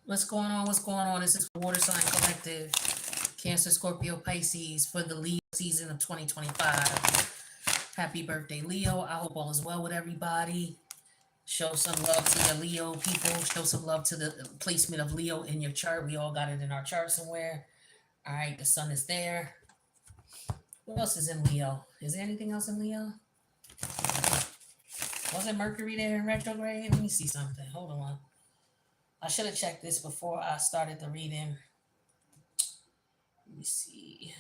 What's going on? What's going on? This is Water Sign Collective, Cancer, Scorpio, Pisces for the Leo season of 2025. Happy birthday, Leo. I hope all is well with everybody. Show some love to the Leo people. Show some love to the placement of Leo in your chart. We all got it in our chart somewhere. All right, the sun is there. What else is in Leo? Is there anything else in Leo? Wasn't Mercury there in retrograde? Let me see something. Hold on. I should have checked this before I started the reading. Let me see.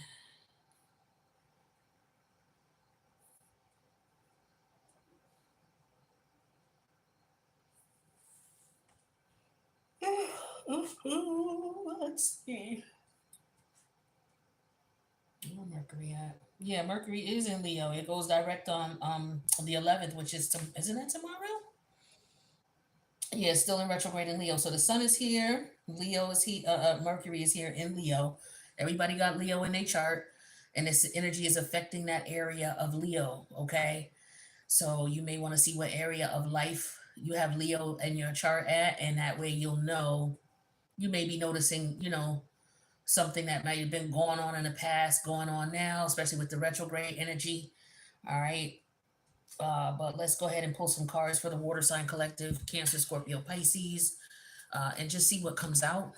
Let's see. Where Mercury at? Yeah, Mercury is in Leo. It goes direct on the 11th, which is isn't it tomorrow? Yeah, it's still in retrograde in Leo. So the sun is here. Leo is here. Mercury is here in Leo. Everybody got Leo in their chart, and this energy is affecting that area of Leo. Okay, so you may want to see what area of life you have Leo in your chart at, and that way you'll know. You may be noticing, something that might have been going on in the past, going on now, especially with the retrograde energy. All right. But let's go ahead and pull some cards for the Water Sign Collective, Cancer, Scorpio, Pisces, and just see what comes out.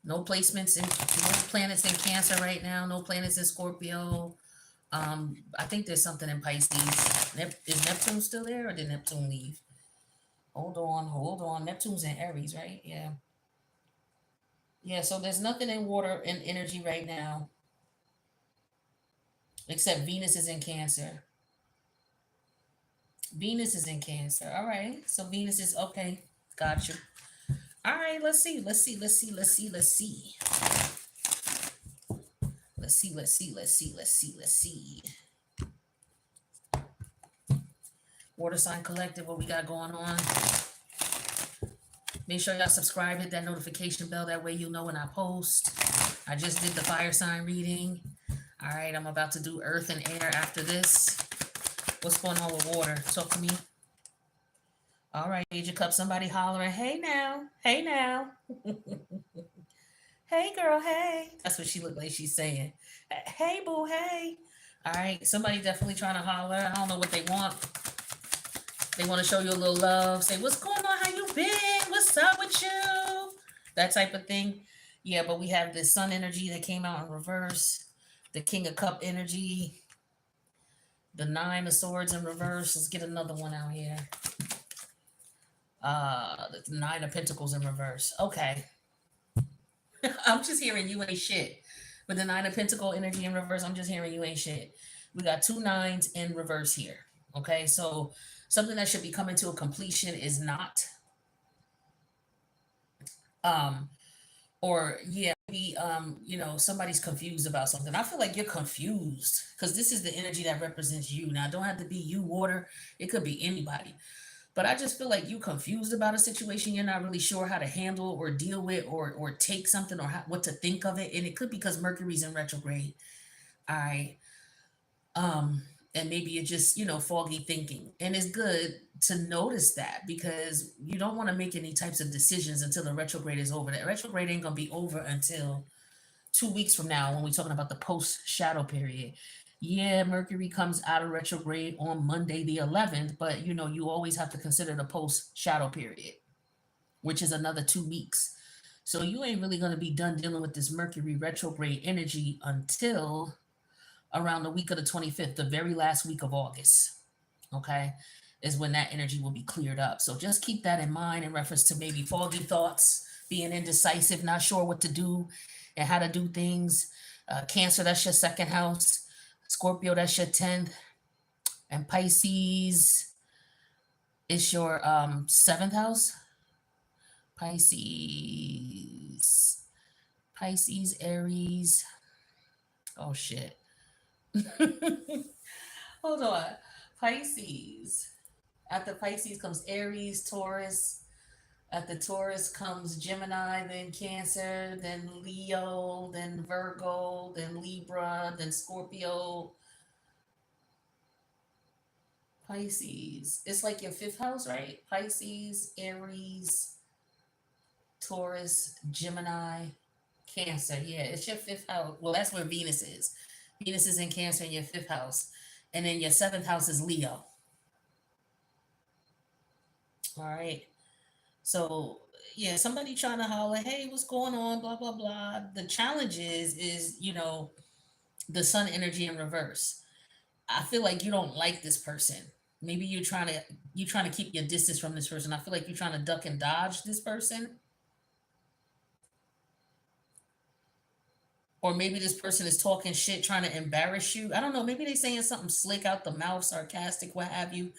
No placements in no planets in Cancer right now. No planets in Scorpio. I think there's something in Pisces. Is Neptune still there, or did Neptune leave? Hold on, hold on. Neptune's in Aries, right? Yeah. Yeah, so there's nothing in water and energy right now, except Venus is in Cancer. Venus is in Cancer. All right. So Venus is okay. Got you. All right. Let's see. Let's see. Let's see. Let's see. Let's see. Let's see. Let's see. Let's see. Let's see. Let's see. Water Sign Collective, what we got going on? Make sure y'all subscribe, hit that notification bell. That way you'll know when I post. I just did the fire sign reading. All right, I'm about to do earth and air after this. What's going on with water? Talk to me. All right, Age of Cups, somebody hollering, hey now, hey now. Hey girl, hey. That's what she looked like she's saying. Hey boo, hey. All right, somebody definitely trying to holler. I don't know what they want. They want to show you a little love. Say, what's going on? How you been? What's up with you? That type of thing. Yeah, but we have this sun energy that came out in reverse. The King of Cup energy. The Nine of Swords in reverse. Let's get another one out here. The Nine of Pentacles in reverse. Okay. I'm just hearing you ain't shit. With the Nine of Pentacle energy in reverse, I'm just hearing you ain't shit. We got two nines in reverse here. Okay, so something that should be coming to a completion is not. Um, or yeah, maybe somebody's confused about something. I feel like you're confused because this is the energy that represents you. Now, it don't have to be you, water. It could be anybody. But I just feel like you confused about a situation. You're not really sure how to handle or deal with or take something or what to think of it. And it could be because Mercury's in retrograde. All right. Um, and maybe you're just, foggy thinking. And it's good to notice that because you don't want to make any types of decisions until the retrograde is over. That retrograde ain't gonna be over until 2 weeks from now when we're talking about the post shadow period. Yeah, Mercury comes out of retrograde on Monday the 11th, but you always have to consider the post shadow period, which is another 2 weeks. So you ain't really going to be done dealing with this Mercury retrograde energy until around the week of the 25th, the very last week of August. Okay, is when that energy will be cleared up. So just keep that in mind in reference to maybe foggy thoughts, being indecisive, not sure what to do and how to do things. Cancer, that's your second house. Scorpio, that's your 10th. And Pisces is your seventh house. Pisces. Pisces, Aries. Oh, shit. Hold on. Pisces. After Pisces comes Aries, Taurus. After Taurus comes Gemini, then Cancer, then Leo, then Virgo, then Libra, then Scorpio. Pisces. It's like your fifth house, right? Pisces, Aries, Taurus, Gemini, Cancer. Yeah, it's your fifth house. Well, that's where Venus is. Venus is in Cancer in your fifth house. And then your seventh house is Leo. All right. So yeah, somebody trying to holler, hey, what's going on? Blah blah blah. The challenge is the sun energy in reverse. I feel like you don't like this person. Maybe you're trying to keep your distance from this person. I feel like you're trying to duck and dodge this person. Or maybe this person is talking shit, trying to embarrass you. I don't know. Maybe they saying something slick out the mouth, sarcastic, what have you.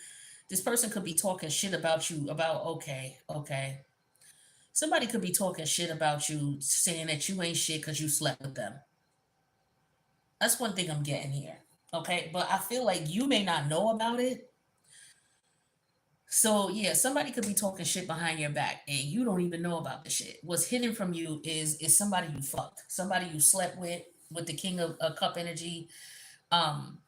This person could be talking shit about you. About okay, okay. Somebody could be talking shit about you, saying that you ain't shit because you slept with them. That's one thing I'm getting here. Okay, but I feel like you may not know about it. So yeah, somebody could be talking shit behind your back and you don't even know about the shit. What's hidden from you is somebody you fucked, somebody you slept with the king of cup energy. Um,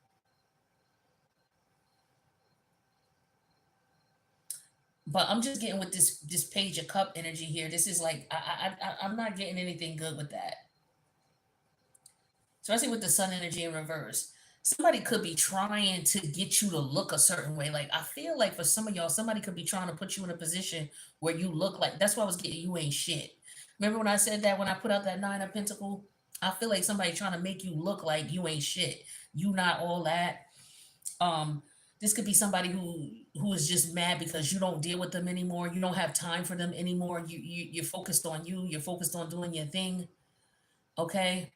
but I'm just getting with this page of cup energy here. This is like I'm not getting anything good with that. Especially with the sun energy in reverse. Somebody could be trying to get you to look a certain way. Like I feel like for some of y'all, somebody could be trying to put you in a position where you look like that's why I was getting you ain't shit. Remember when I said that when I put out that nine of pentacle? I feel like somebody trying to make you look like you ain't shit. You not all that. Um, this could be somebody who is just mad because you don't deal with them anymore. You don't have time for them anymore. You're focused on you. You're focused on doing your thing. Okay.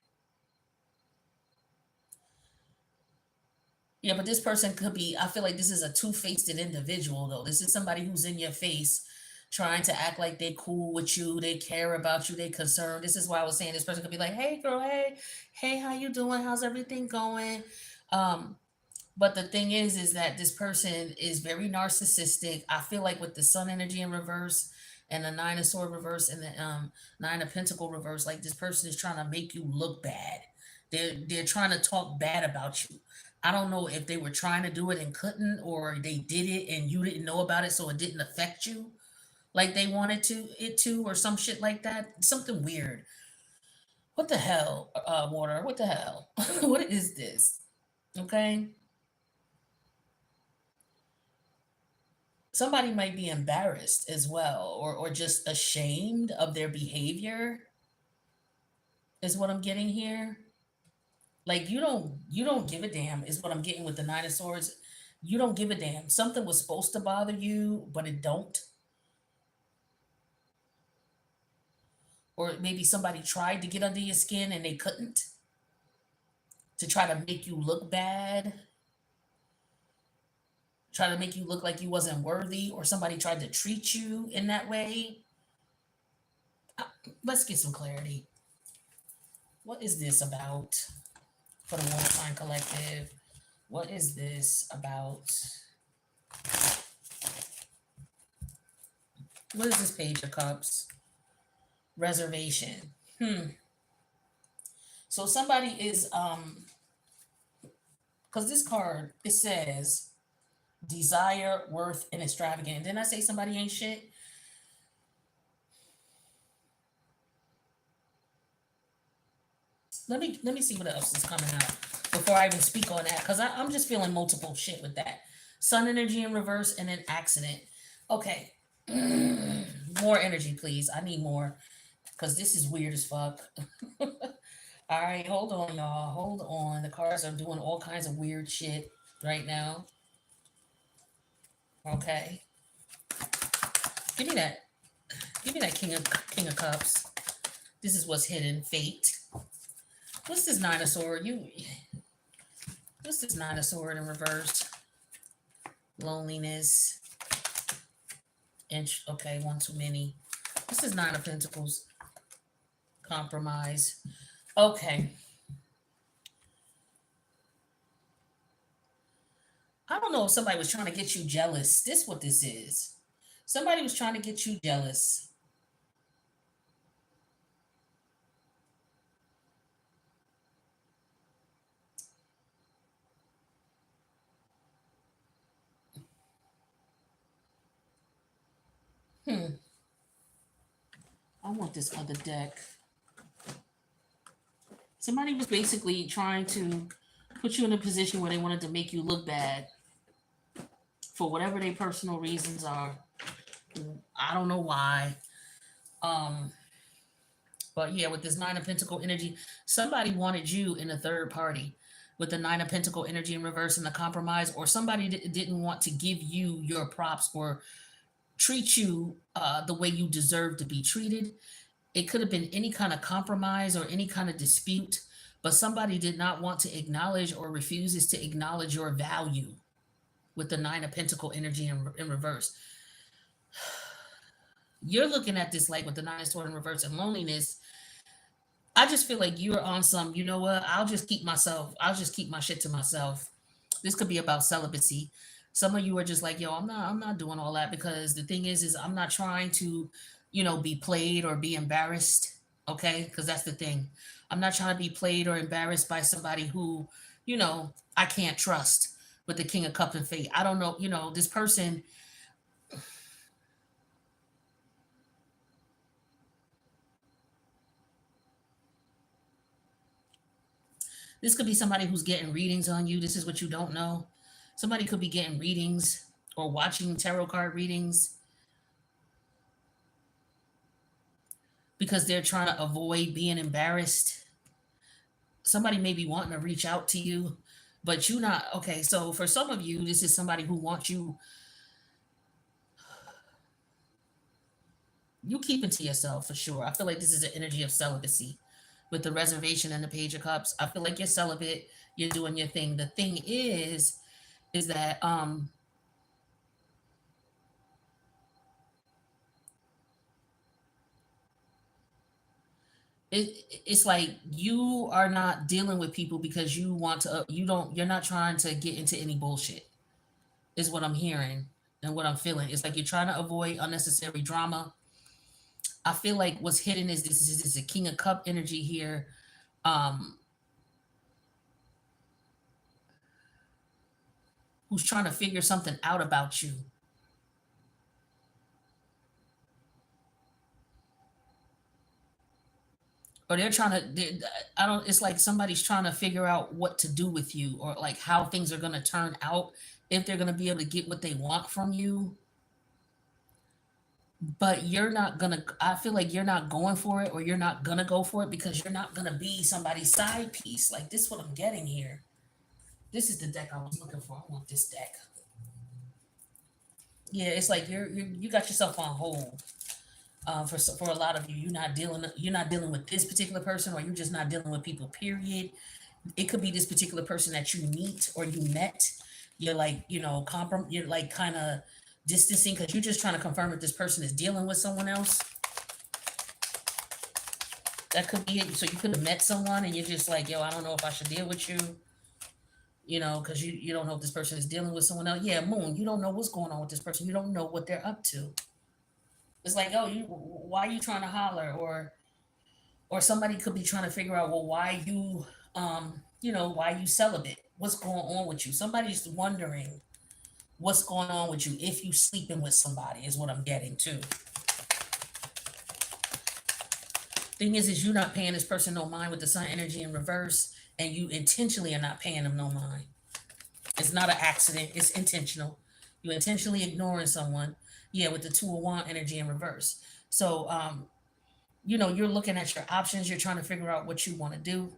Yeah, but this person could be, I feel like this is a two-faced individual though. This is somebody who's in your face trying to act like they cool with you, they care about you, they concerned. This is why I was saying this person could be like, "Hey girl, hey, how you doing? How's everything going?" Um, but the thing is that this person is very narcissistic. I feel like with the sun energy in reverse and the nine of sword reverse and the nine of pentacle reverse, like this person is trying to make you look bad. They're trying to talk bad about you. I don't know if they were trying to do it and couldn't, or they did it and you didn't know about it, so it didn't affect you like they wanted to, or some shit like that. Something weird. What the hell, water? What the hell? What is this? Okay. Somebody might be embarrassed as well, or just ashamed of their behavior, is what I'm getting here. Like you don't give a damn is what I'm getting with the nine of swords. You don't give a damn. Something was supposed to bother you, but it don't. Or maybe somebody tried to get under your skin and they couldn't, to try to make you look bad, try to make you look like you wasn't worthy, or somebody tried to treat you in that way. Uh, Let's get some clarity. What is this about for the Water Sign Collective? What is this about? What is this Page of Cups? Reservation. So somebody is because this card it says desire, worth, and extravagant. Didn't I say somebody ain't shit? Let me see what else is coming out before I even speak on that, because I'm just feeling multiple shit with that. Sun energy in reverse and then accident. Okay. More energy, please. I need more because this is weird as fuck. All right, hold on, y'all. Hold on. The cards are doing all kinds of weird shit right now. Okay. Give me that. Give me that King of Cups. This is what's hidden. Fate. What's this Nine of Sword? What's this Nine of Sword in reverse? Loneliness. And okay, one too many. This is Nine of Pentacles. Compromise. Okay. I don't know if somebody was trying to get you jealous. This what this is. Somebody was trying to get you jealous. Hmm. I want this other deck. Somebody was basically trying to put you in a position where they wanted to make you look bad for whatever their personal reasons are. I don't know why. Um, but yeah, with this Nine of Pentacle energy, somebody wanted you in a third party with the Nine of Pentacle energy in reverse and the compromise, or somebody didn't want to give you your props or treat you the way you deserve to be treated. It could have been any kind of compromise or any kind of dispute, but somebody did not want to acknowledge or refuses to acknowledge your value with the Nine of Pentacle energy in reverse. You're looking at this like with the Nine of Swords in reverse and loneliness. I just feel like you're on some, you know what? I'll just keep my shit to myself. This could be about celibacy. Some of you are just like, yo, I'm not doing all that because the thing is I'm not trying to, be played or be embarrassed. Okay? Because that's the thing. I'm not trying to be played or embarrassed by somebody who, I can't trust with the King of Cups and Fate. I don't know, this person. This could be somebody who's getting readings on you. This is what you don't know. Somebody could be getting readings or watching tarot card readings because they're trying to avoid being embarrassed. Somebody may be wanting to reach out to you, but you not okay. So for some of you, this is somebody who wants you keeping to yourself for sure. I feel like this is an energy of celibacy with the reservation and the Page of Cups. I feel like you're celibate, you're doing your thing. The thing is that it's like you are not dealing with people because you want to you're not trying to get into any bullshit is what I'm hearing and what I'm feeling. It's like you're trying to avoid unnecessary drama. I feel like what's hidden is this is a King of Cup energy here. um who's trying to figure something out about you, or they're trying to I don't it's like somebody's trying to figure out what to do with you or like how things are going to turn out, if they're going to be able to get what they want from you. But you're not gonna I feel like you're not going for it, or you're not gonna go for it because you're not gonna be somebody's side piece. Like this is what I'm getting here. This is the deck I was looking for. I want this deck. Yeah, it's like you got yourself on hold. For a lot of you, you're not dealing with this particular person, or you're just not dealing with people. Period. It could be this particular person that you meet or you met. You're like you're like kind of distancing because you're just trying to confirm if this person is dealing with someone else. That could be it. So you could have met someone and you're just like, yo, I don't know if I should deal with you, because you don't know if this person is dealing with someone else. Yeah, Moon, you don't know what's going on with this person. You don't know what they're up to. It's like, oh, why are you trying to holler? Or somebody could be trying to figure out, well, why you celibate? What's going on with you? Somebody's wondering what's going on with you if you sleeping with somebody is what I'm getting to. Thing is you're not paying this person no mind with the sun energy in reverse, and you intentionally are not paying them no mind. It's not an accident, it's intentional. You intentionally ignoring someone, yeah, with the two of wand energy in reverse. So you're looking at your options, you're trying to figure out what you want to do.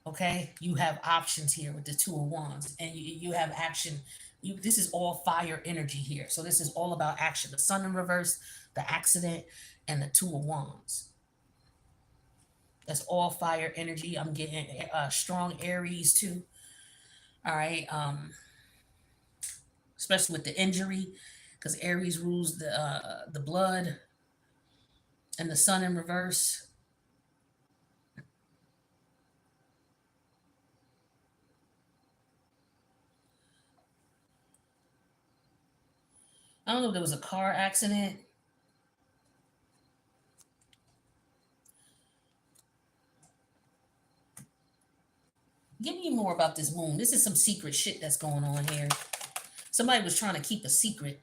Okay, you have options here with the two of wands, and you have action. This is all fire energy here, so this is all about action. The sun in reverse, the accident, and the two of wands. That's all fire energy. I'm getting strong Aries too. All right. Especially with the injury, because Aries rules the blood, and the sun in reverse. I don't know if there was a car accident. Give me more about this moon. This is some secret shit that's going on here. Somebody was trying to keep a secret.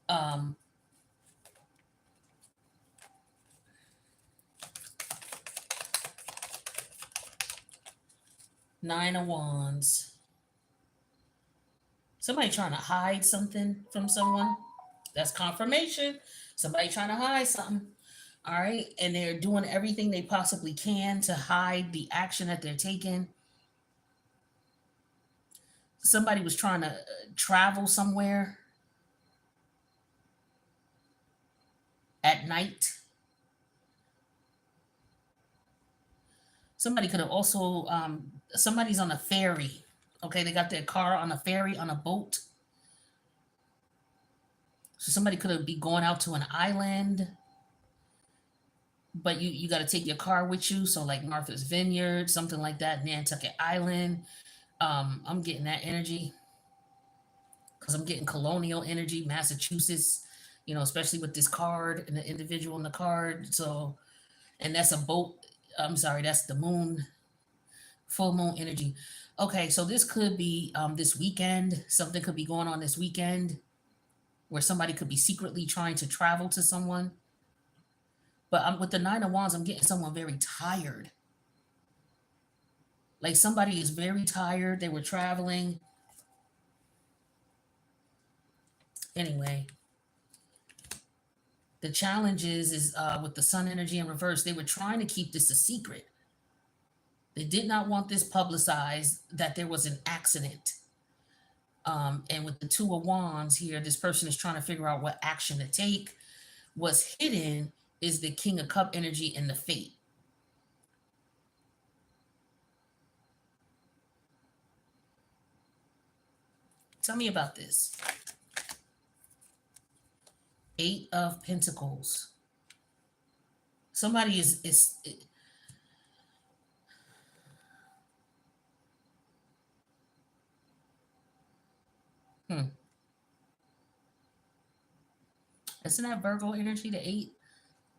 Um, Nine of Wands. Somebody trying to hide something from someone. That's confirmation. Somebody trying to hide something. All right. And they're doing everything they possibly can to hide the action that they're taking. Somebody was trying to travel somewhere at night. Somebody could have also, somebody's on a ferry. Okay. They got their car on a ferry, on a boat. So somebody could have be going out to an island, but you got to take your car with you. So like Martha's Vineyard, something like that, Nantucket Island. I'm getting that energy because I'm getting colonial energy, Massachusetts. Especially with this card and the individual in the card. So, and that's a boat. I'm sorry, that's the moon, full moon energy. Okay, so this could be this weekend. Something could be going on this weekend where somebody could be secretly trying to travel to someone. But with the Nine of Wands, I'm getting someone very tired. Like somebody is very tired. They were traveling. Anyway, the challenge is with the Sun energy in reverse. They were trying to keep this a secret. They did not want this publicized that there was an accident. And with the Two of Wands here, this person is trying to figure out what action to take. What's hidden is the King of Cup energy and the Fate. Tell me about this. Eight of Pentacles. Somebody is hmm. Isn't that Virgo energy? The eight,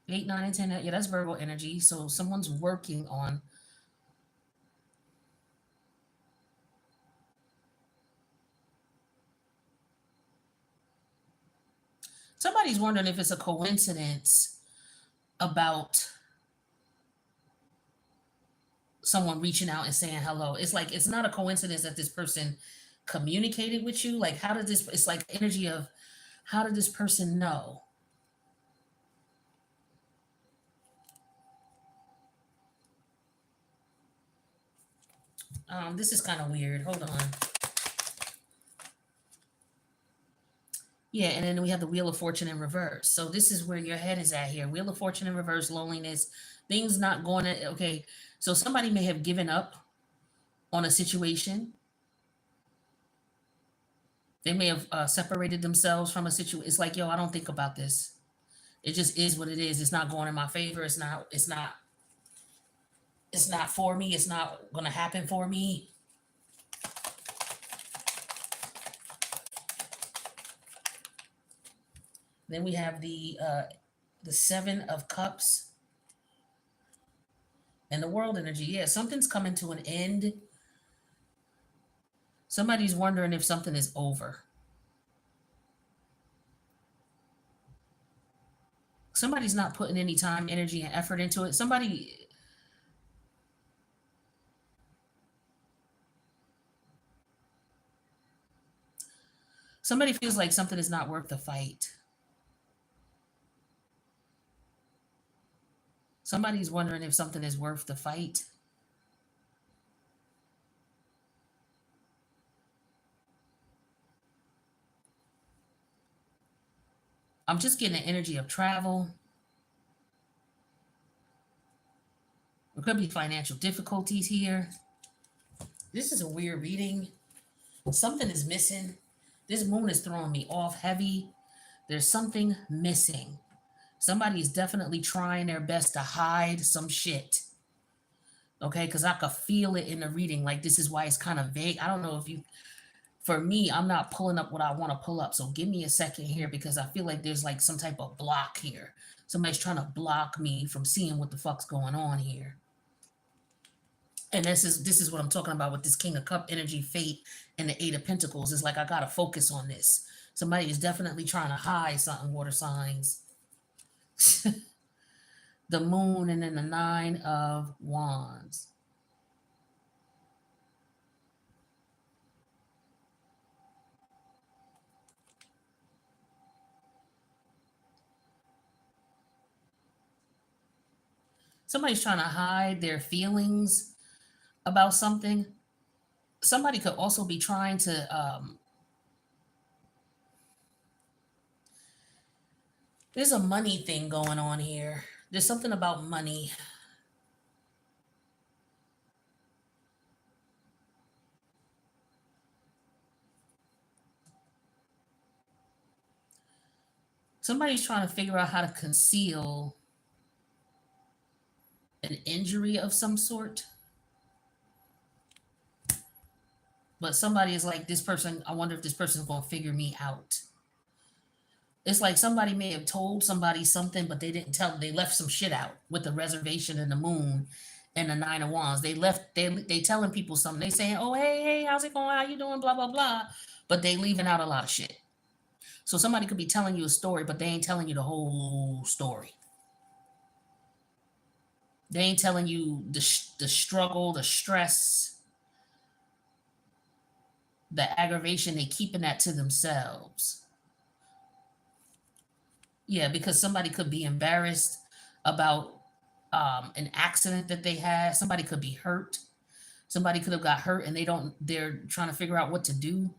9, and 10. Yeah, that's Virgo energy. So someone's working on. Somebody's wondering if it's a coincidence about someone reaching out and saying hello. It's like it's not a coincidence that this person communicated with you. Like, how did this? It's like energy of how did this person know? This is kind of weird. Hold on. Yeah, and then we have the Wheel of Fortune in reverse. So this is where your head is at here. Wheel of Fortune in reverse, loneliness, things not going to, okay. So somebody may have given up on a situation. They may have separated themselves from a situation. It's like, yo, I don't think about this. It just is what it is. It's not going in my favor. It's not for me. It's not going to happen for me. Then we have the Seven of Cups and the World energy. Yeah, something's coming to an end. Somebody's wondering if something is over. Somebody's not putting any time, energy, and effort into it. Somebody feels like something is not worth the fight. Somebody's wondering if something is worth the fight. I'm just getting the energy of travel. There could be financial difficulties here. This is a weird reading. Something is missing. This moon is throwing me off heavy. There's something missing. Somebody is definitely trying their best to hide some shit. Okay, because I could feel it in the reading. Like, this is why it's kind of vague. I don't know if you, for me, I'm not pulling up what I want to pull up. So give me a second here because I feel like there's like some type of block here. Somebody's trying to block me from seeing what the fuck's going on here. And this is what I'm talking about with this King of Cup energy, Fate, and the Eight of Pentacles. It's like I gotta focus on this. Somebody is definitely trying to hide something, water signs. The Moon and then the Nine of Wands. Somebody's trying to hide their feelings about something. Somebody could also be trying to there's a money thing going on here. There's something about money. Somebody's trying to figure out how to conceal an injury of some sort. But somebody is like, this person, I wonder if this person's going to figure me out. It's like somebody may have told somebody something, but they didn't tell. They left some shit out with the reservation and the moon and the nine of wands. They left. They telling people something. They saying, "Oh, hey, how's it going? How you doing? Blah blah blah." But they leaving out a lot of shit. So somebody could be telling you a story, but they ain't telling you the whole story. They ain't telling you the struggle, the stress, the aggravation. They keeping that to themselves. Yeah, because somebody could be embarrassed about an accident that they had. Somebody could be hurt. Somebody could have got hurt and they're trying to figure out what to do.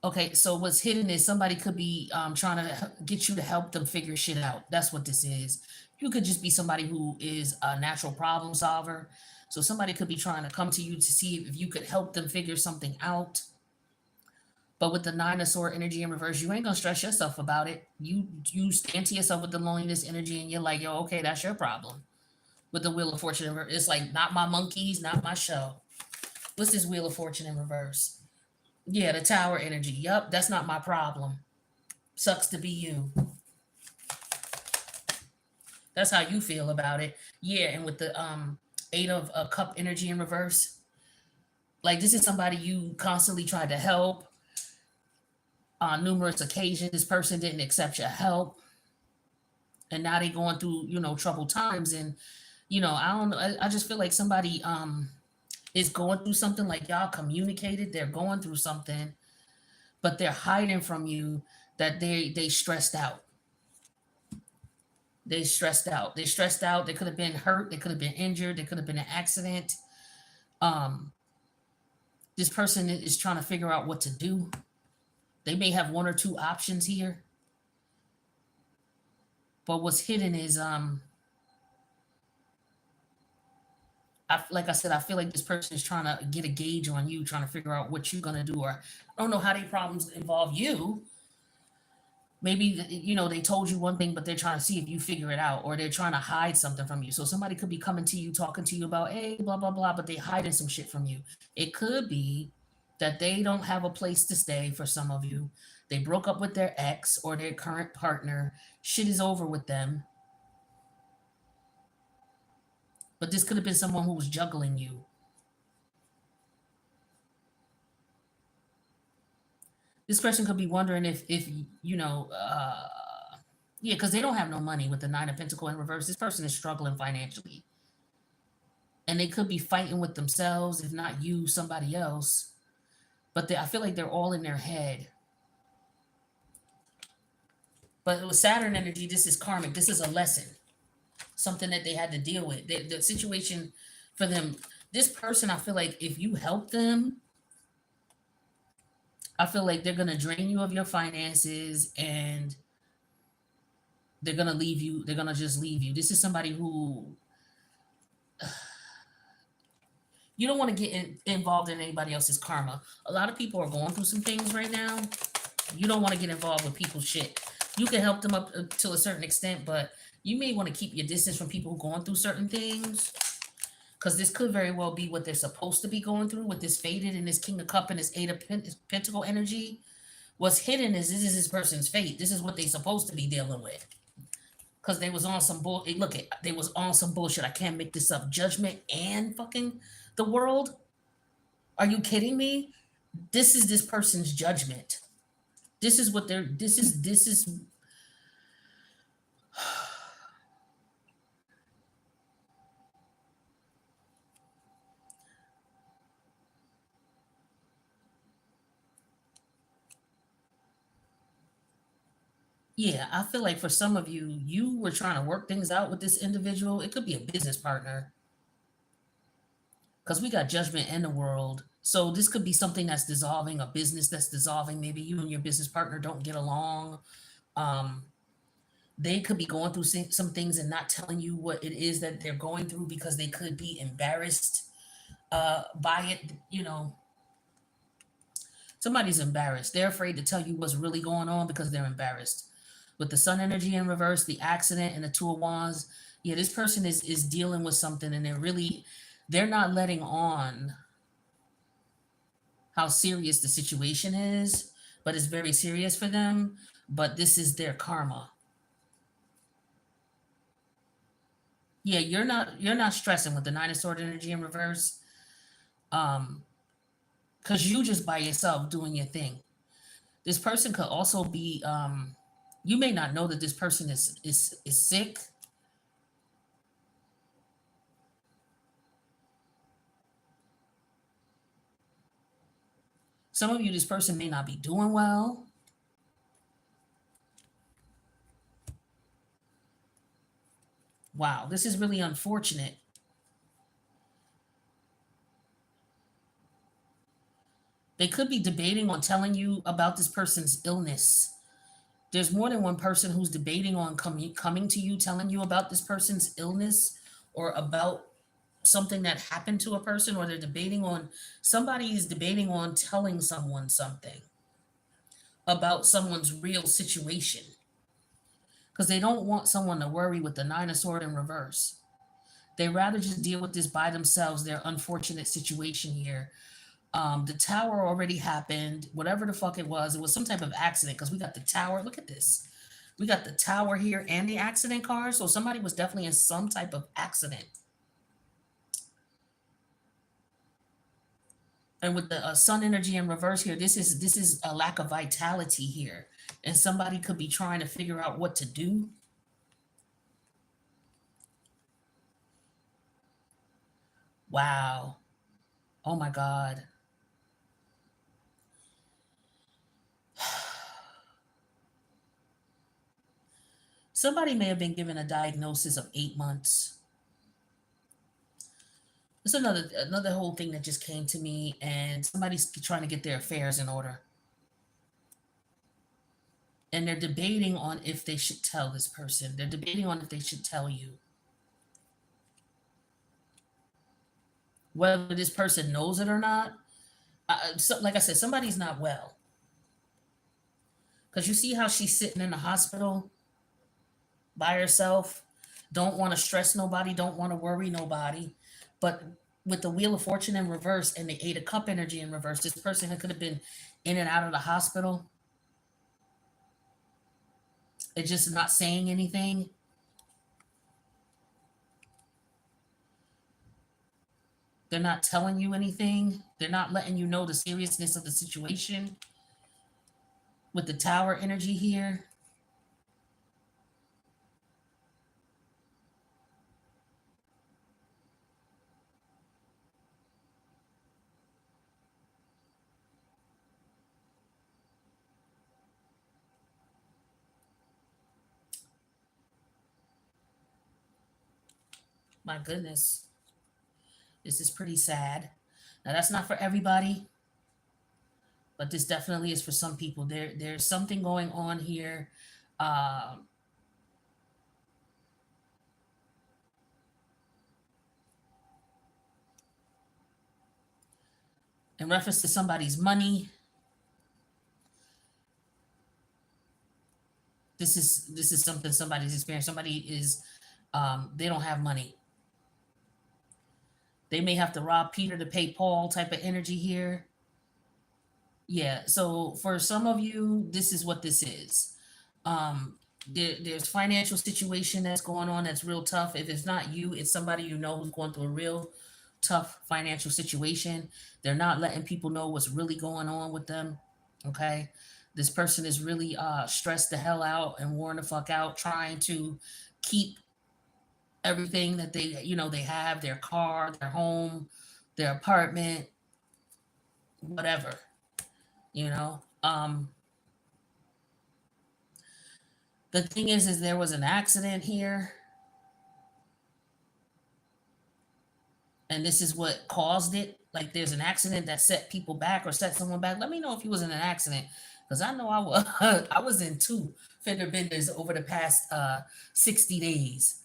Okay, so what's hidden is somebody could be trying to get you to help them figure shit out. That's what this is. You could just be somebody who is a natural problem solver. So somebody could be trying to come to you to see if you could help them figure something out. But with the nine of sword energy in reverse, you ain't gonna stress yourself about it. You stand to yourself with the loneliness energy, and you're like, yo, okay, that's your problem. With the wheel of fortune in reverse, it's like not my monkeys, not my show. What's this wheel of fortune in reverse? Yeah, the tower energy. Yup, that's not my problem. Sucks to be you. That's how you feel about it. Yeah, and with the eight of a cup energy in reverse, like this is somebody you constantly tried to help on numerous occasions. This person didn't accept your help, and now they going through troubled times. And I don't know. I just feel like somebody is going through something. Like y'all communicated, they're going through something, but they're hiding from you that they stressed out. They stressed out. They stressed out. They could have been hurt. They could have been injured. They could have been an accident. Um, this person is trying to figure out what to do. They may have one or two options here, but what's hidden is like I said, I feel like this person is trying to get a gauge on you, trying to figure out what you're gonna do, or I don't know how their problems involve you. Maybe they told you one thing, but they're trying to see if you figure it out, or they're trying to hide something from you. So somebody could be coming to you, talking to you about, hey, blah blah blah, but they hiding some shit from you. It could be that they don't have a place to stay for some of you. They broke up with their ex or their current partner. Shit is over with them. But this could have been someone who was juggling you. This person could be wondering if you know, yeah, because they don't have no money with the nine of pentacle in reverse. This person is struggling financially, and they could be fighting with themselves, if not you, somebody else. But I feel like they're all in their head. But with Saturn energy, this is karmic. This is a lesson, something that they had to deal with. The situation for them, this person, I feel like if you help them, I feel like they're gonna drain you of your finances, and they're gonna leave you. They're gonna just leave you. This is somebody who you don't want to get involved in anybody else's karma. A lot of people are going through some things right now. You don't want to get involved with people's shit. You can help them up to a certain extent, but you may want to keep your distance from people who are going through certain things, because this could very well be what they're supposed to be going through with this faded and this king of cup and this eight of pentacle energy. What's hidden is this is this person's fate. This is what they're supposed to be dealing with. Because they was on some bull. Look at they was on some bullshit. I can't make this up. Judgment and fucking the world. Are you kidding me? This is this person's judgment. This is what they're. This is. Yeah, I feel like for some of you, you were trying to work things out with this individual. It could be a business partner because we got judgment in the world. So this could be something that's dissolving, a business that's dissolving. Maybe you and your business partner don't get along. Um, they could be going through some things and not telling you what it is that they're going through because they could be embarrassed by it. Somebody's embarrassed. They're afraid to tell you what's really going on because they're embarrassed. With the sun energy in reverse, the accident, and the two of wands, yeah, this person is dealing with something, and they're not letting on how serious the situation is, but it's very serious for them. But this is their karma. Yeah, you're not stressing with the nine of sword energy in reverse. Um, because you just by yourself doing your thing. This person could also be you may not know that this person is sick. Some of you, this person may not be doing well. Wow, this is really unfortunate. They could be debating on telling you about this person's illness. There's more than one person who's debating on coming to you, telling you about this person's illness or about something that happened to a person, or they're debating on somebody is debating on telling someone something about someone's real situation because they don't want someone to worry with the nine of sword in reverse. They rather just deal with this by themselves, their unfortunate situation here. The tower already happened. Whatever the fuck it was some type of accident because we got the tower. Look at this. We got the tower here and the accident car. So somebody was definitely in some type of accident. And with the sun energy in reverse here, this is a lack of vitality here, and somebody could be trying to figure out what to do. Wow. Oh my God. Somebody may have been given a diagnosis of 8 months. It's another whole thing that just came to me, and somebody's trying to get their affairs in order, and they're debating on if they should tell this person. They're debating on if they should tell you whether this person knows it or not. So, like I said, somebody's not well because you see how she's sitting in the hospital by herself. Don't want to stress nobody. Don't want to worry nobody. But with the wheel of fortune in reverse and the eight of cup energy in reverse, this person could have been in and out of the hospital. It's just not saying anything. They're not telling you anything. They're not letting you know the seriousness of the situation. With the tower energy here, my goodness, this is pretty sad. Now that's not for everybody, but this definitely is for some people. There's something going on here. Um, in reference to somebody's money, this is something somebody's experienced. Somebody is they don't have money. They may have to rob Peter to pay Paul type of energy here. Yeah. So for some of you, this is what this is. There's financial situation that's going on that's real tough. If it's not you, it's somebody you know who's going through a real tough financial situation. They're not letting people know what's really going on with them. Okay. This person is really stressed the hell out and worn the fuck out trying to keep everything that they have, their car, their home, their apartment, whatever, you know. The thing is there was an accident here, and this is what caused it. Like there's an accident that set people back or set someone back. Let me know if you was in an accident, because I know I was. I was in two fender benders over the past 60 days.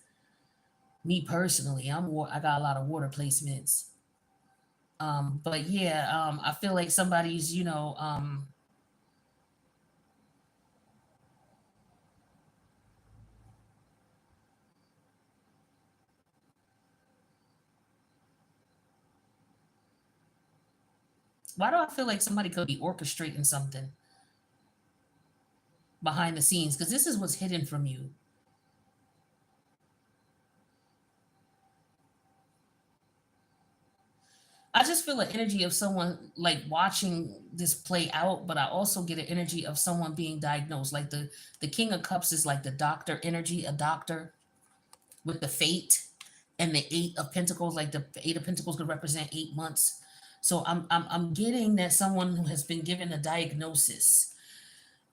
Me personally, I got a lot of water placements. But yeah, I feel like somebody's, why do I feel like somebody could be orchestrating something behind the scenes? Because this is what's hidden from you. I just feel an energy of someone like watching this play out, but I also get an energy of someone being diagnosed. Like the King of Cups is like the doctor energy, a doctor with the fate, and the Eight of Pentacles, like the Eight of Pentacles could represent 8 months. So I'm getting that someone who has been given a diagnosis,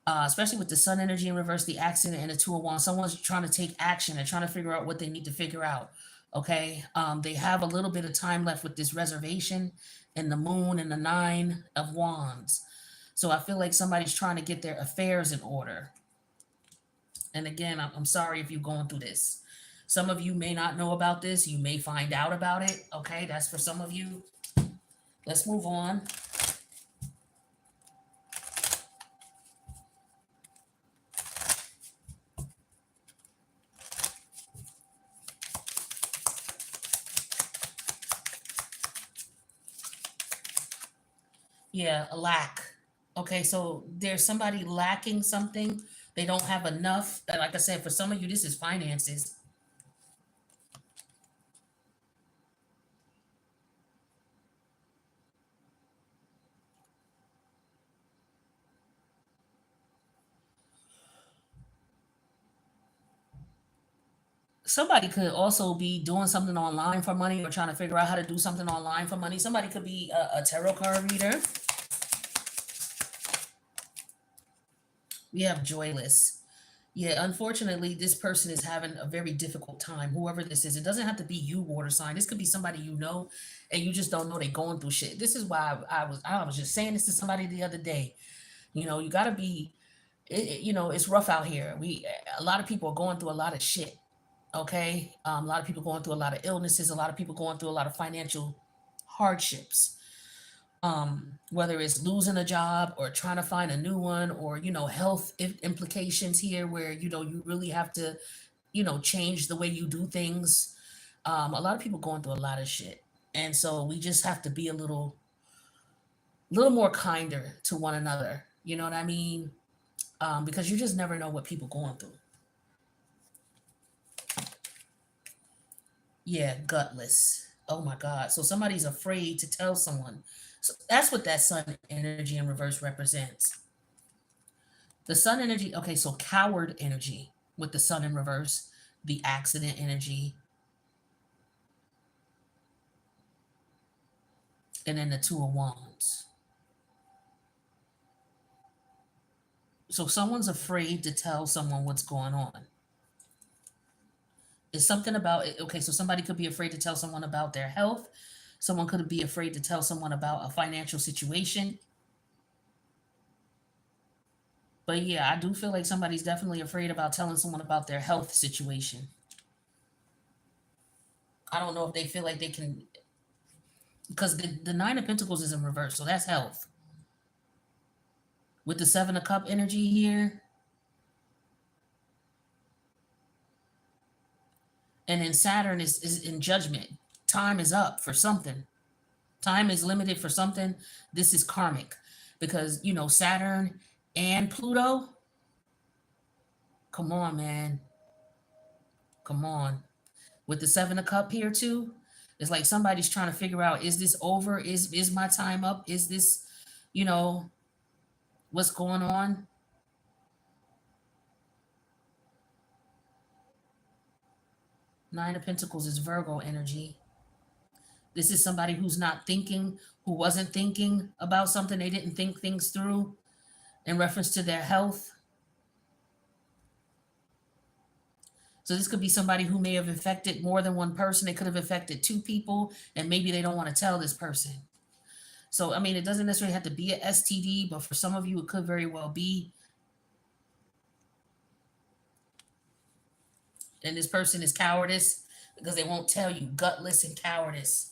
especially with the sun energy in reverse, the accident, and the two of wands. Someone's trying to take action and trying to figure out what they need to figure out. Okay, they have a little bit of time left with this reservation and the moon and the nine of wands. So I feel like somebody's trying to get their affairs in order. And again, I'm sorry if you're going through this. Some of you may not know about this. You may find out about it. Okay, that's for some of you. Let's move on. Yeah, a lack. Okay, so there's somebody lacking something. They don't have enough. And like I said, for some of you, this is finances. Somebody could also be doing something online for money or trying to figure out how to do something online for money. Somebody could be a tarot card reader. We have joyless. Yeah, unfortunately, this person is having a very difficult time. Whoever this is, it doesn't have to be you, water sign. This could be somebody you know, and you just don't know they're going through shit. This is why I was just saying this to somebody the other day. You got to be. It's rough out here. A lot of people are going through a lot of shit. Okay, a lot of people going through a lot of illnesses. A lot of people going through a lot of financial hardships, whether it's losing a job or trying to find a new one, or health implications here where you really have to change the way you do things. A lot of people going through a lot of shit, and so we just have to be a little more kinder to one another. You know what I mean? Because you just never know what people going through. Yeah, gutless. Oh my God. So somebody's afraid to tell someone. So that's what that sun energy in reverse represents. The sun energy, okay, so coward energy with the sun in reverse, the accident energy, and then the two of wands. So someone's afraid to tell someone what's going on. It's something about it. Okay, so somebody could be afraid to tell someone about their health. Someone could be afraid to tell someone about a financial situation. But yeah, I do feel like somebody's definitely afraid about telling someone about their health situation. I don't know if they feel like they can, because the Nine of Pentacles is in reverse, so that's health. With the Seven of Cup energy here, and then Saturn is in judgment. Time is up for something. Time is limited for something. This is karmic because, Saturn and Pluto, come on, man. Come on. With the Seven of Cup here too, it's like somebody's trying to figure out, is this over? Is my time up? Is this, you know, what's going on? Nine of Pentacles is Virgo energy. This is somebody who's not thinking, who wasn't thinking about something. They didn't think things through in reference to their health. So this could be somebody who may have infected more than one person. They could have infected two people, and maybe they don't want to tell this person. So I mean, it doesn't necessarily have to be a STD, but for some of you, it could very well be. And this person is cowardice because they won't tell you, gutless and cowardice.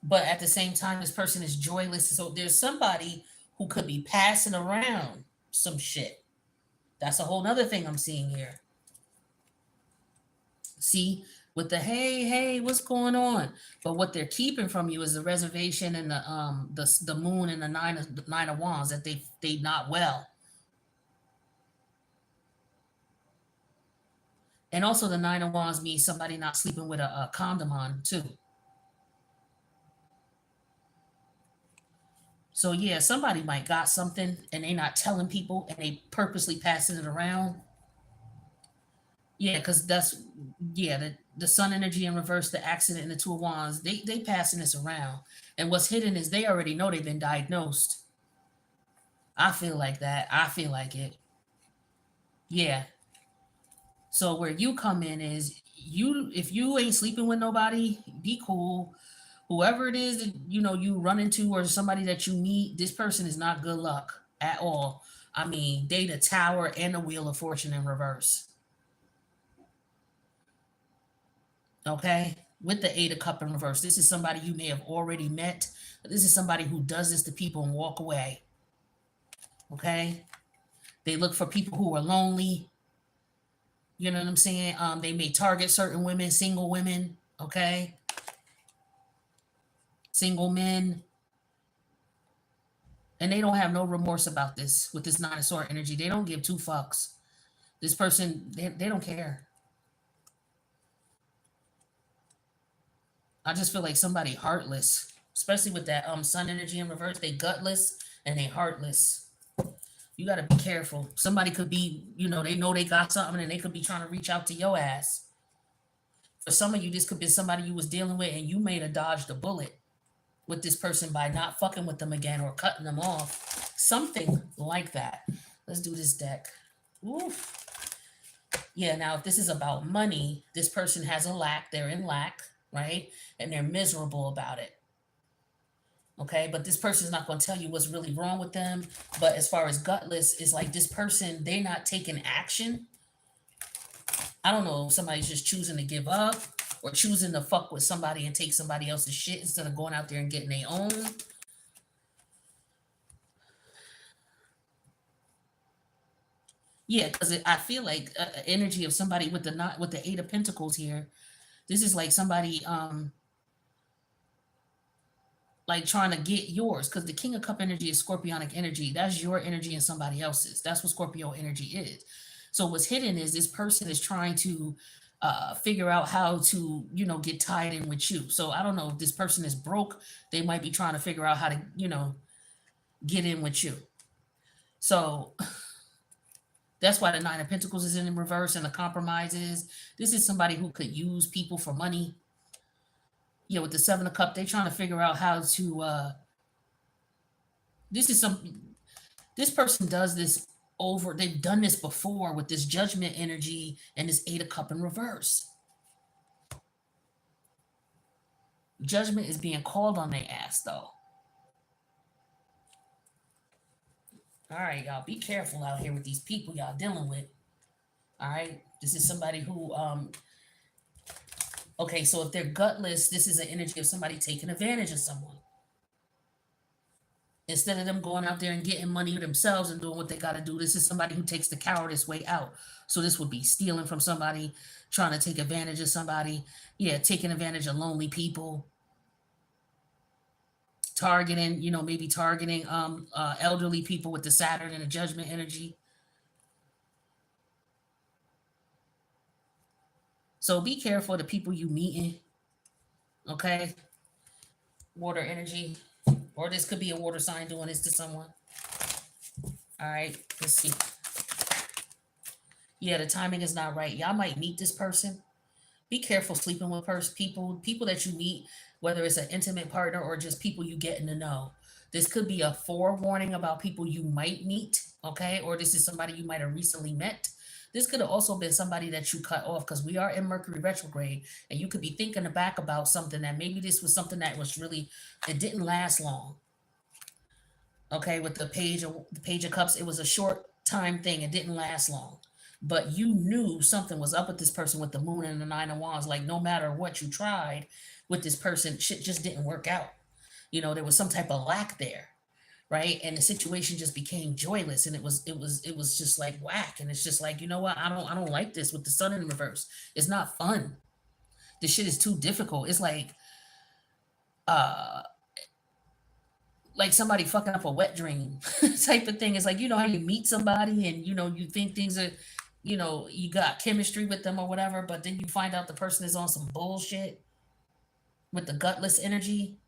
But at the same time, this person is joyless. So there's somebody who could be passing around some shit. That's a whole nother thing I'm seeing here. See, with the hey, hey, what's going on? But what they're keeping from you is the reservation and the moon and the nine of wands that they not well. And also the nine of wands means somebody not sleeping with a condom on too. So yeah, somebody might got something and they not telling people and they purposely passing it around. Yeah, because that's yeah, the sun energy in reverse, the accident and the two of wands, they passing this around. And what's hidden is they already know they've been diagnosed. I feel like that. I feel like it. Yeah. So where you come in is you if you ain't sleeping with nobody, be cool. Whoever it is that you run into or somebody that you meet, this person is not good luck at all. I mean, they the tower and the wheel of fortune in reverse. Okay? With the eight of cup in reverse. This is somebody you may have already met. This is somebody who does this to people and walk away. Okay? They look for people who are lonely. You know what I'm saying? They may target certain women, single women, okay? Single men. And they don't have no remorse about this with this nine of sword energy. They don't give two fucks. This person, they don't care. I just feel like somebody heartless, especially with that sun energy in reverse. They gutless and they heartless. You got to be careful. Somebody could be, they know they got something and they could be trying to reach out to your ass. For some of you, this could be somebody you was dealing with and you made a dodge the bullet with this person by not fucking with them again or cutting them off. Something like that. Let's do this deck. Oof. Yeah, now if this is about money, this person has a lack. They're in lack, right? And they're miserable about it. Okay, but this person's not going to tell you what's really wrong with them. But as far as gutless, is like this person, they're not taking action. I don't know, somebody's just choosing to give up or choosing to fuck with somebody and take somebody else's shit instead of going out there and getting their own. Yeah, because I feel like energy of somebody with the not with the eight of pentacles here. This is like somebody like trying to get yours because the king of cup energy is scorpionic energy. That's your energy and somebody else's. That's what Scorpio energy is. So what's hidden is this person is trying to figure out how to get tied in with you. So I don't know if this person is broke. They might be trying to figure out how to get in with you. So that's why the nine of pentacles is in reverse and the compromises. This is somebody who could use people for money. Yeah, with the seven of cup, they're trying to figure out how to this is some this person does this over, they've done this before with this judgment energy and this eight of cup in reverse. Judgment is being called on their ass though. All right, y'all, be careful out here with these people y'all dealing with. All right, this is somebody who okay, so if they're gutless, this is an energy of somebody taking advantage of someone. Instead of them going out there and getting money themselves and doing what they got to do, this is somebody who takes the cowardice way out. So this would be stealing from somebody, trying to take advantage of somebody. Yeah, taking advantage of lonely people. Targeting, maybe targeting elderly people with the Saturn and the judgment energy. So be careful of the people you meeting. Okay? Water energy. Or this could be a water sign doing this to someone. All right, let's see. Yeah, the timing is not right. Y'all might meet this person. Be careful sleeping with people that you meet, whether it's an intimate partner or just people you getting to know. This could be a forewarning about people you might meet. Okay, or this is somebody you might have recently met. This could have also been somebody that you cut off because we are in Mercury retrograde, and you could be thinking back about something that maybe this was something that was really, it didn't last long. Okay, with the page of cups, it was a short time thing. It didn't last long, but you knew something was up with this person with the moon and the nine of wands. Like no matter what you tried with this person, shit just didn't work out. There was some type of lack there, right? And the situation just became joyless, and it was just like whack. And it's just like, you know what? I don't like this with the sun in reverse. It's not fun. This shit is too difficult. It's uh like somebody fucking up a wet dream type of thing. It's like, how you meet somebody and you think things are, you got chemistry with them or whatever, but then you find out the person is on some bullshit with the gutless energy.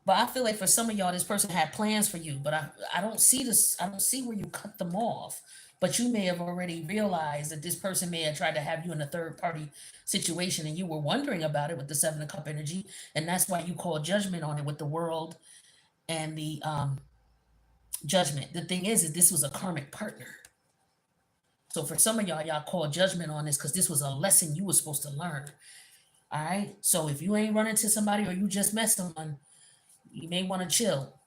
But I feel like for some of y'all, this person had plans for you, but I don't see this. I don't see where you cut them off. But you may have already realized that this person may have tried to have you in a third party situation, and you were wondering about it with the Seven of Cup energy, and that's why you call judgment on it with the world and the judgment. The thing is this was a karmic partner. So for some of y'all call judgment on this because this was a lesson you were supposed to learn. All right. So if you ain't running to somebody or you just met someone, you may want to chill,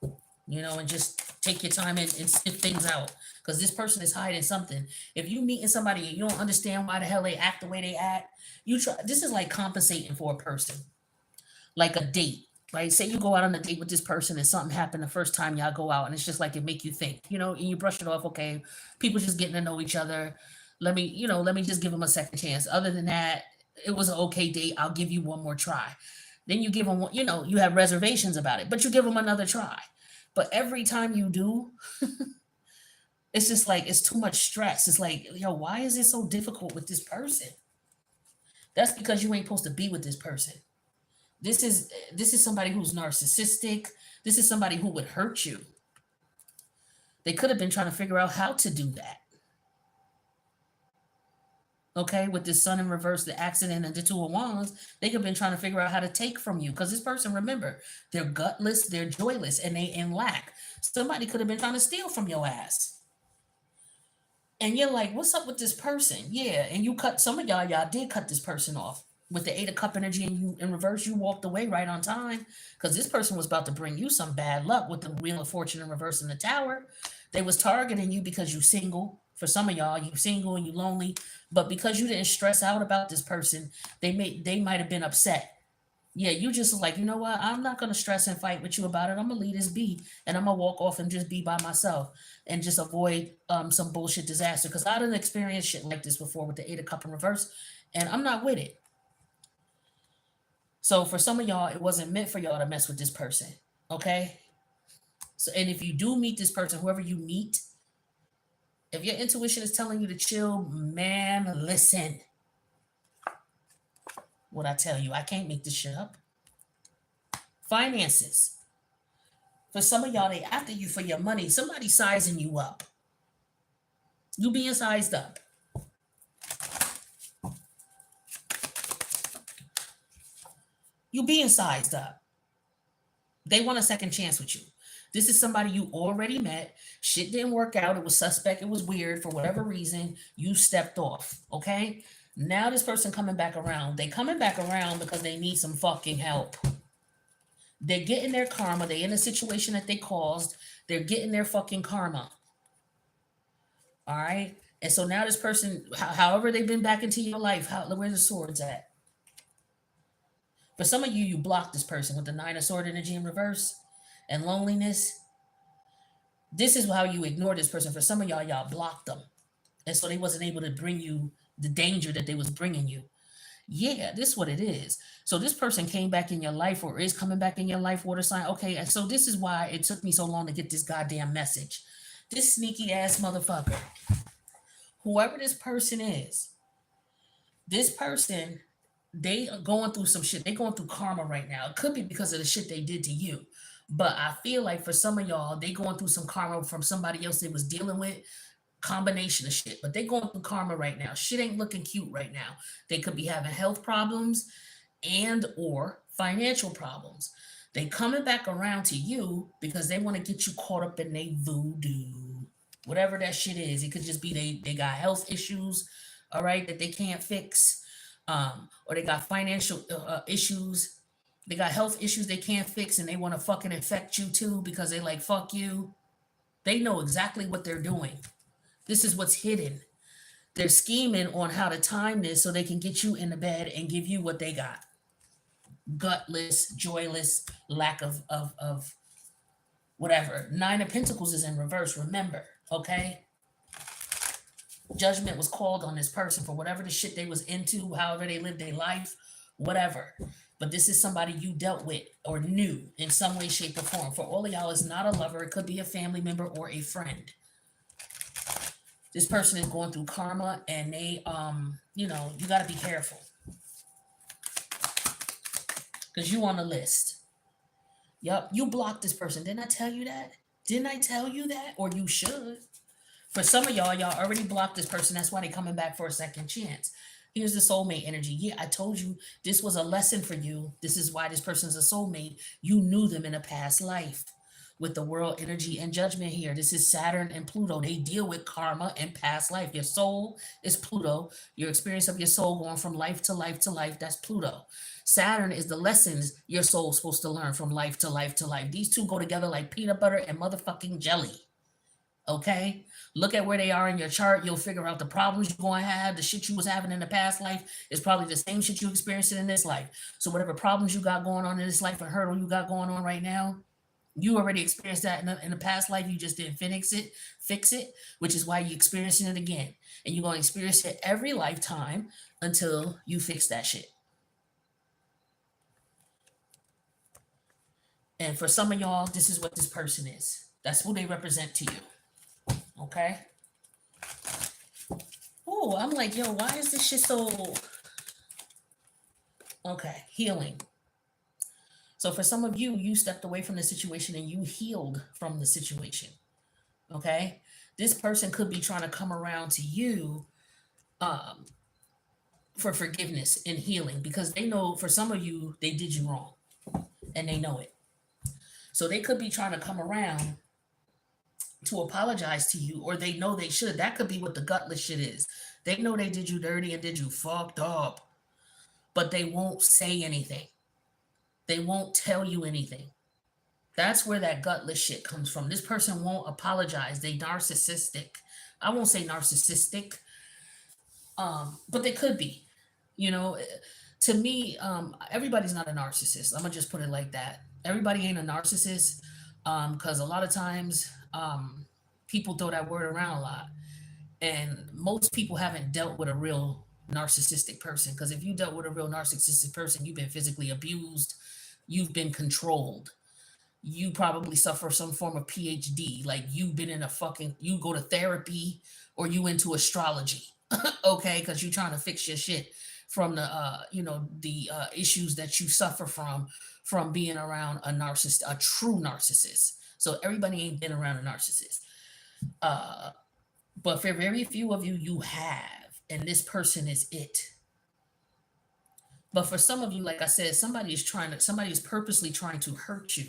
and just take your time and sniff things out because this person is hiding something. If you meeting somebody and you don't understand why the hell they act the way they act, you try. This is like compensating for a person, like a date. Right? Say you go out on a date with this person and something happened the first time y'all go out, and it's just like it make you think, and you brush it off. Okay, people just getting to know each other. Let me just give them a second chance. Other than that, it was an okay date. I'll give you one more try. Then you give them one, you have reservations about it, but you give them another try. But every time you do, it's just like it's too much stress. It's like, why is it so difficult with this person? That's because you ain't supposed to be with this person. This is somebody who's narcissistic. This is somebody who would hurt you. They could have been trying to figure out how to do that. Okay, with this sun in reverse, the accident, and the two of wands, they could have been trying to figure out how to take from you. Because this person, remember, they're gutless, they're joyless, and they in lack. Somebody could have been trying to steal from your ass. And you're like, what's up with this person? Yeah, and you cut some of y'all did cut this person off. With the Eight of Cup energy and you in reverse, you walked away right on time. Because this person was about to bring you some bad luck with the Wheel of Fortune in reverse in the Tower. They was targeting you because you single. For some of y'all, you single and you lonely. But because you didn't stress out about this person, they might have been upset. Yeah, you just like, you know what? I'm not gonna stress and fight with you about it. I'm gonna leave this be, and I'm gonna walk off and just be by myself and just avoid some bullshit disaster. Because I didn't experience shit like this before with the Eight of Cup in reverse, and I'm not with it. So for some of y'all, it wasn't meant for y'all to mess with this person. Okay. So, and if you do meet this person, whoever you meet, if your intuition is telling you to chill, man, listen. What I tell you, I can't make this shit up. Finances. For some of y'all, they after you for your money. Somebody sizing you up. You being sized up. You being sized up. They want a second chance with you. This is somebody you already met. Shit didn't work out. It was suspect. It was weird for whatever reason. You stepped off. Okay. Now this person coming back around. They coming back around because they need some fucking help. They're getting their karma. They in a situation that they caused. They're getting their fucking karma. All right. And so now this person, however they've been back into your life, where the swords at? For some of you, you blocked this person with the Nine of Sword energy in reverse and loneliness. This is how you ignore this person. For some of y'all blocked them. And so they wasn't able to bring you the danger that they was bringing you. Yeah, this is what it is. So this person came back in your life or is coming back in your life, water sign. Okay, and so this is why it took me so long to get this goddamn message. This sneaky ass motherfucker, whoever this person is, this person, they are going through some shit. They going through karma right now. It could be because of the shit they did to you. But I feel like for some of y'all, they going through some karma from somebody else they was dealing with. Combination of shit. But they going through karma right now. Shit ain't looking cute right now. They could be having health problems and or financial problems. They coming back around to you because they want to get you caught up in their voodoo. Whatever that shit is. It could just be they got health issues, all right, that they can't fix. Or they got financial issues. They got health issues they can't fix and they want to fucking infect you too because they like fuck you. They know exactly what they're doing. This is what's hidden. They're scheming on how to time this so they can get you in the bed and give you what they got. Gutless, joyless, lack of whatever. Nine of Pentacles is in reverse, remember, okay? Judgment was called on this person for whatever the shit they was into, however they lived their life, whatever. But this is somebody you dealt with or knew in some way, shape, or form. For all of y'all, it's not a lover. It could be a family member or a friend. This person is going through karma and they, you know, you got to be careful. Because you on the list. Yup, you blocked this person. Didn't I tell you that? Didn't I tell you that? Or you should. For some of y'all already blocked this person. That's why they're coming back for a second chance. Here's the soulmate energy. Yeah, I told you this was a lesson for you. This is why this person's a soulmate. You knew them in a past life. With the world energy and judgment here. This is Saturn and Pluto. They deal with karma and past life. Your soul is Pluto. Your experience of your soul going from life to life to life, that's Pluto. Saturn is the lessons your soul's supposed to learn from life to life to life. These two go together like peanut butter and motherfucking jelly. Okay? Look at where they are in your chart. You'll figure out the problems you're going to have. The shit you was having in the past life is probably the same shit you experiencing in this life. So whatever problems you got going on in this life or hurdle you got going on right now, you already experienced that in the past life. You just didn't fix it, which is why you're experiencing it again. And you're going to experience it every lifetime until you fix that shit. And for some of y'all, this is what this person is. That's who they represent to you. Okay? Oh, I'm like, yo, why is this shit so... Okay, healing. So for some of you, you stepped away from the situation and you healed from the situation. Okay? This person could be trying to come around to you for forgiveness and healing because they know for some of you, they did you wrong and they know it. So they could be trying to come around to apologize to you, or they know they should. That could be what the gutless shit is. They know they did you dirty and did you fucked up, but they won't say anything. They won't tell you anything. That's where that gutless shit comes from. This person won't apologize. They narcissistic. I won't say narcissistic, but they could be. You know, to me, everybody's not a narcissist. I'm gonna just put it like that. Everybody ain't a narcissist, because a lot of times people throw that word around a lot, and most people haven't dealt with a real narcissistic person. Because if you dealt with a real narcissistic person, you've been physically abused, you've been controlled, you probably suffer some form of PhD, like you've been in a fucking, you go to therapy or you into astrology, okay, because you're trying to fix your shit from the the issues that you suffer from being around a narcissist, a true narcissist. So everybody ain't been around a narcissist, but for very few of you, you have, and this person is it. But for some of you, like I said, somebody is purposely trying to hurt you.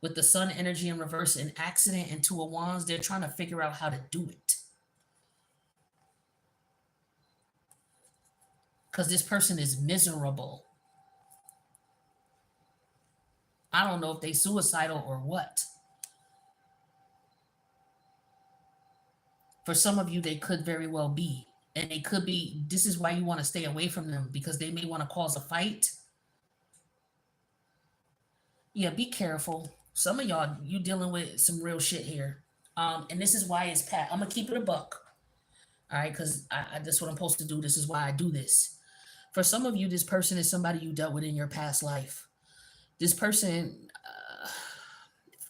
With the sun energy in reverse, an accident and two of wands, they're trying to figure out how to do it. Because this person is miserable. I don't know if they suicidal or what. For some of you, they could very well be. And they could be, this is why you want to stay away from them, because they may want to cause a fight. Yeah, be careful. Some of y'all, you dealing with some real shit here. And this is why it's Pat. I'm going to keep it a buck. All right, because that's what I'm supposed to do. This is why I do this. For some of you, this person is somebody you dealt with in your past life. This person,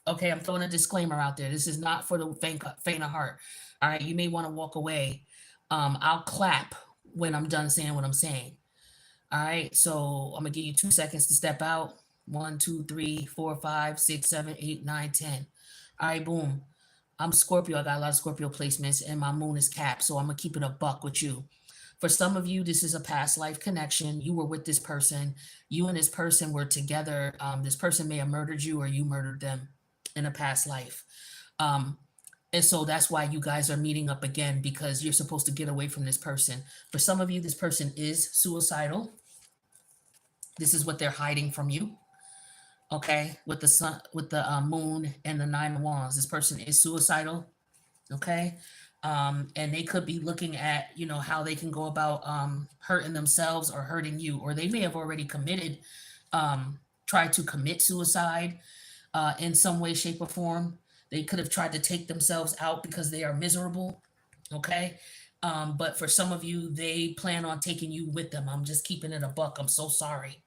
okay, I'm throwing a disclaimer out there. This is not for the faint of heart. All right, you may want to walk away. I'll clap when I'm done saying what I'm saying. All right, so I'm going to give you 2 seconds to step out. 1, 2, 3, 4, 5, 6, 7, 8, 9, 10. All right, boom. I'm Scorpio. I got a lot of Scorpio placements, and my moon is capped, so I'm going to keep it a buck with you. For some of you, this is a past life connection. You were with this person. You and this person were together. This person may have murdered you or you murdered them in a past life. Um, and so that's why you guys are meeting up again, because you're supposed to get away from this person. For some of you, this person is suicidal. This is what they're hiding from you. Okay, with the sun, with the moon and the 9 of wands, this person is suicidal. Okay, and they could be looking at, how they can go about hurting themselves or hurting you, or they may have already committed, tried to commit suicide in some way, shape, or form. They could have tried to take themselves out because they are miserable. Okay, but for some of you, they plan on taking you with them. I'm just keeping it a buck. I'm so sorry.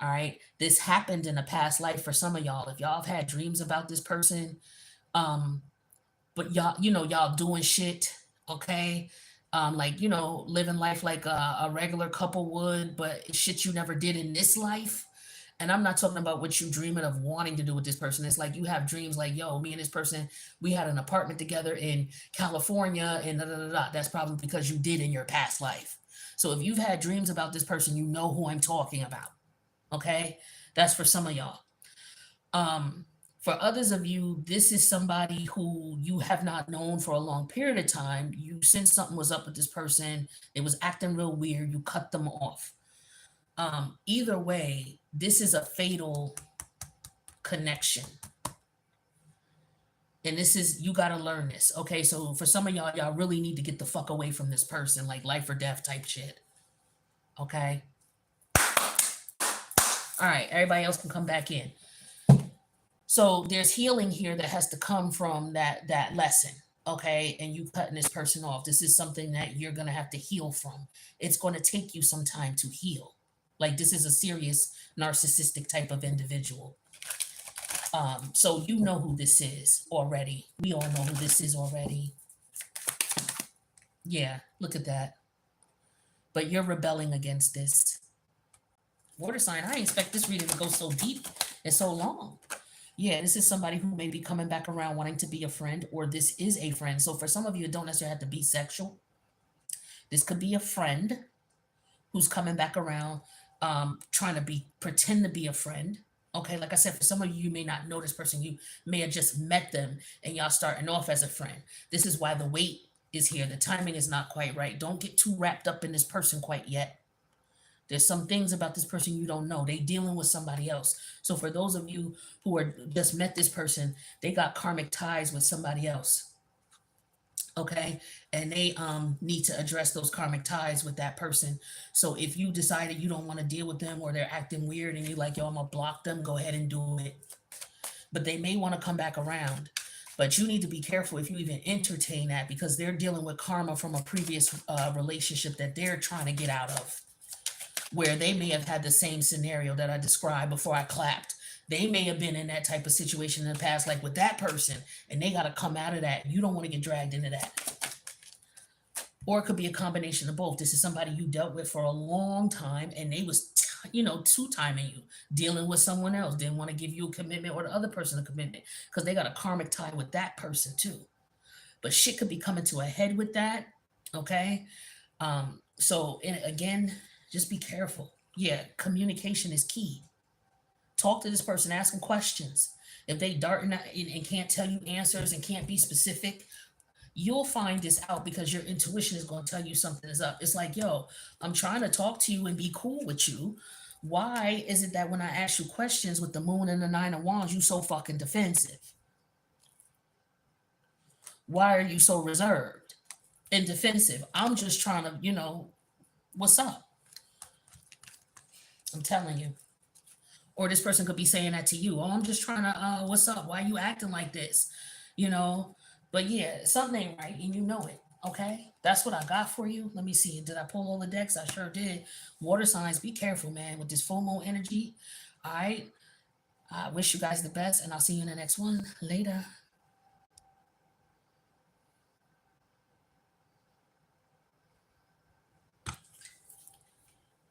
All right. This happened in a past life for some of y'all. If y'all have had dreams about this person, um, but y'all, y'all doing shit, okay? Like, living life like a regular couple would, but it's shit you never did in this life. And I'm not talking about what you dreaming of wanting to do with this person. It's like you have dreams like, yo, me and this person, we had an apartment together in California and da da da da. That's probably because you did in your past life. So if you've had dreams about this person, you know who I'm talking about. Okay? That's for some of y'all. Um, for others of you, this is somebody who you have not known for a long period of time. You sensed something was up with this person. It was acting real weird. You cut them off. Either way, this is a fatal connection. And this is, you got to learn this. Okay. So for some of y'all really need to get the fuck away from this person, like life or death type shit. Okay. All right. Everybody else can come back in. So there's healing here that has to come from that lesson, okay? And you cutting this person off. This is something that you're gonna have to heal from. It's gonna take you some time to heal. Like this is a serious narcissistic type of individual. So you know who this is already. We all know who this is already. Yeah, look at that. But you're rebelling against this. Water sign, I expect this reading to go so deep and so long. Yeah, this is somebody who may be coming back around wanting to be a friend, or this is a friend. So for some of you, it don't necessarily have to be sexual. This could be a friend who's coming back around, trying to pretend to be a friend. Okay, like I said, for some of you, you may not know this person. You may have just met them and y'all starting off as a friend. This is why the wait is here. The timing is not quite right. Don't get too wrapped up in this person quite yet. There's some things about this person you don't know. They dealing with somebody else. So for those of you who are just met this person, they got karmic ties with somebody else. Okay. And they need to address those karmic ties with that person. So if you decided you don't want to deal with them, or they're acting weird and you're like, yo, I'm gonna block them, go ahead and do it. But they may want to come back around. But you need to be careful if you even entertain that, because they're dealing with karma from a previous relationship that they're trying to get out of, where they may have had the same scenario that I described before I clapped. They may have been in that type of situation in the past, like with that person, and they got to come out of that. You don't want to get dragged into that. Or it could be a combination of both. This is somebody you dealt with for a long time, and they was, two-timing you, dealing with someone else, didn't want to give you a commitment, or the other person a commitment, because they got a karmic tie with that person too. But shit could be coming to a head with that. Okay. So again, just be careful. Yeah, communication is key. Talk to this person, ask them questions. If they darting and can't tell you answers and can't be specific, you'll find this out, because your intuition is going to tell you something is up. It's like, yo, I'm trying to talk to you and be cool with you. Why is it that when I ask you questions with the moon and the 9 of wands, you so fucking defensive? Why are you so reserved and defensive? I'm just trying to, what's up? I'm telling you. Or this person could be saying that to you. Oh, I'm just trying to, what's up? Why are you acting like this? But yeah, something ain't right and you know it. Okay. That's what I got for you. Let me see. Did I pull all the decks? I sure did. Water signs, be careful, man, with this full moon energy. All right. I wish you guys the best, and I'll see you in the next one. Later.